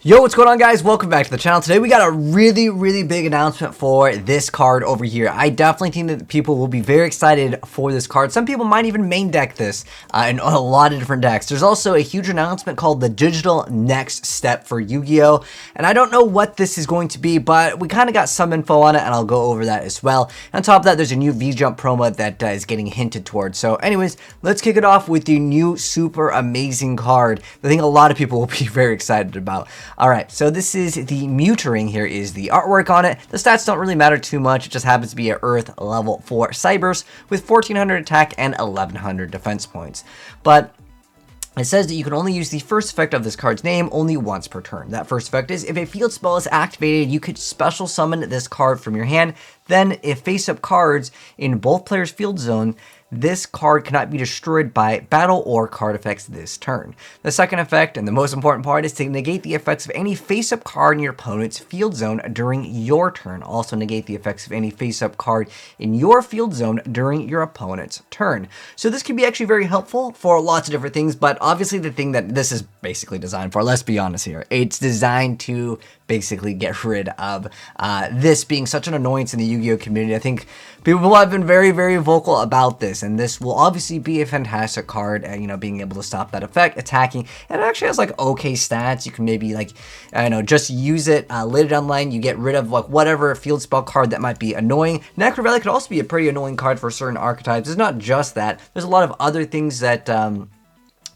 Yo, what's going on, guys? Welcome back to the channel. Today we got a really big announcement for this card over here. I definitely think that people will be very excited for this card. Some people might even main deck this in a lot of different decks. There's also a huge announcement called the digital next step for Yu-Gi-Oh! And I don't know what this is going to be, but we kind of got some info on it, and I'll go over that as well. And on top of that, there's a new V-Jump promo that is getting hinted towards. So anyways, let's kick it off with the new super amazing card that I think a lot of people will be very excited about. Alright, so this is the Meutering. Here is the artwork on it. The stats don't really matter too much. It just happens to be an Earth level 4 Cybers with 1400 attack and 1100 defense points. But it says that you can only use the first effect of this card's name only once per turn. That first effect is if a field spell is activated, you could special summon this card from your hand. Then, if face-up cards in both players' field zone, this card cannot be destroyed by battle or card effects this turn. The second effect, and the most important part, is to negate the effects of any face-up card in your opponent's field zone during your turn. Also negate the effects of any face-up card in your field zone during your opponent's turn. So this can be actually very helpful for lots of different things, but obviously the thing that this is basically designed for, let's be honest here, it's designed to basically get rid of this being such an annoyance in the Yu-Gi-Oh community. I think people have been very vocal about this, and this will obviously be a fantastic card, you know, being able to stop that effect, attacking, and it actually has like okay stats. You can maybe like, I don't know, just use it, lay it online, you get rid of like whatever field spell card that might be annoying. Necro Valley could also be a pretty annoying card for certain archetypes. It's not just that. There's a lot of other things that,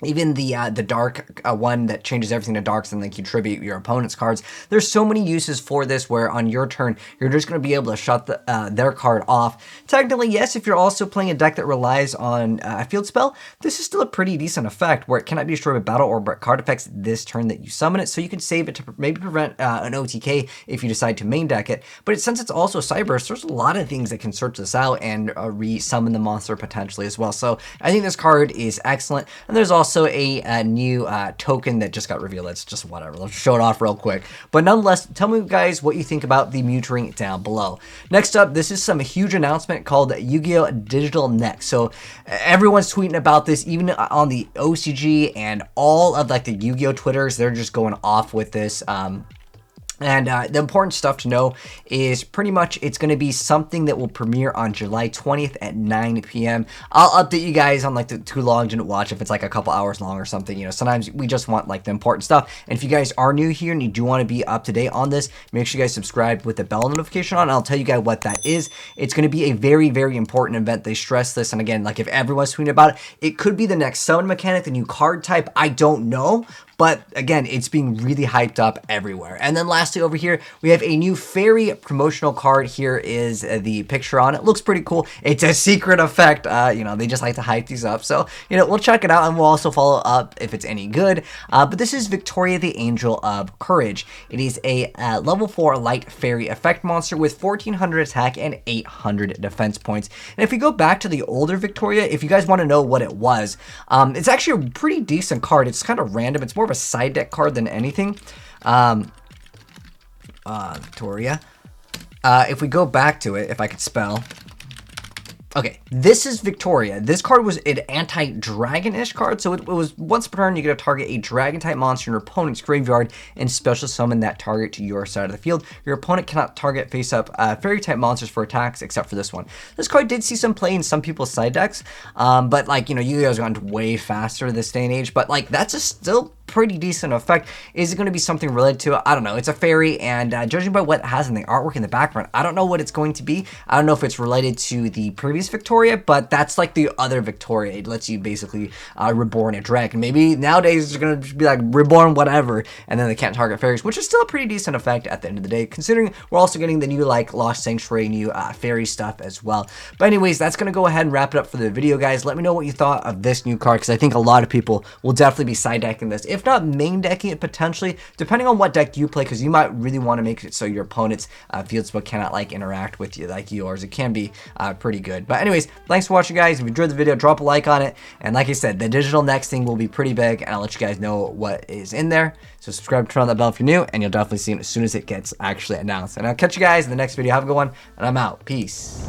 even the dark one that changes everything to darks and like you tribute your opponent's cards. There's so many uses for this where on your turn you're just going to be able to shut their card off. Technically, yes, if you're also playing a deck that relies on a field spell, this is still a pretty decent effect where it cannot be destroyed by battle or card effects this turn that you summon it. So you can save it to maybe prevent an OTK if you decide to main deck it. But since it's also Cyberse, there's a lot of things that can search this out and re-summon the monster potentially as well. So I think this card is excellent. And there's also a new token that just got revealed. It's just whatever. Let's show it off real quick. But nonetheless, tell me guys what you think about the Meutering down below. Next up, this is some huge announcement called Yu-Gi-Oh! Digital Next. So everyone's tweeting about this, even on the OCG and all of like the Yu-Gi-Oh! Twitters. They're just going off with this. And the important stuff to know is pretty much it's going to be something that will premiere on July 20th at 9 p.m. I'll update you guys on like the too long didn't watch if it's like a couple hours long or something. You know, sometimes we just want like the important stuff. And if you guys are new here and you do want to be up to date on this, make sure you guys subscribe with the bell notification on. I'll tell you guys what that is. It's going to be a very important event. They stress this. And again, like if everyone's tweeting about it, it could be the next summon mechanic, the new card type. I don't know. But again, it's being really hyped up everywhere. And then lastly over here, we have a new fairy promotional card. Here is the picture on it. Looks pretty cool. It's a secret effect. You know, they just like to hype these up. So, you know, we'll check it out and we'll also follow up if it's any good. But this is Victoria, the Angel of Courage. It is a level 4 light fairy effect monster with 1400 attack and 800 defense points. And if we go back to the older Victoria, if you guys want to know what it was, it's actually a pretty decent card. It's kind of random. It's more of a side deck card than anything. Victoria. If we go back to it, if I could spell. Okay, this is Victoria. This card was an anti-dragon-ish card, so it was once per turn you get to target a dragon-type monster in your opponent's graveyard and special summon that target to your side of the field. Your opponent cannot target face-up fairy-type monsters for attacks except for this one. This card did see some play in some people's side decks, but like, you know, Yu-Gi-Oh's gone way faster this day and age, but like that's a still pretty decent effect. Is it going to be something related to it? I don't know. It's a fairy, and judging by what it has in the artwork in the background, I don't know what it's going to be. I don't know if it's related to the previous Victoria, but that's like the other Victoria. It lets you basically reborn a dragon. Maybe nowadays it's going to be like reborn whatever, and then they can't target fairies, which is still a pretty decent effect at the end of the day, considering we're also getting the new like Lost Sanctuary, new fairy stuff as well. But anyways, that's going to go ahead and wrap it up for the video, guys. Let me know what you thought of this new card, because I think a lot of people will definitely be side decking this. If not main decking it potentially, depending on what deck you play, because you might really want to make it so your opponent's field spell cannot like interact with you like yours. It can be pretty good. But anyways, thanks for watching, guys. If you enjoyed the video, drop a like on it. And like I said, the digital next thing will be pretty big, and I'll let you guys know what is in there. So subscribe, turn on that bell if you're new, and you'll definitely see it as soon as it gets actually announced. And I'll catch you guys in the next video. Have a good one, and I'm out. Peace.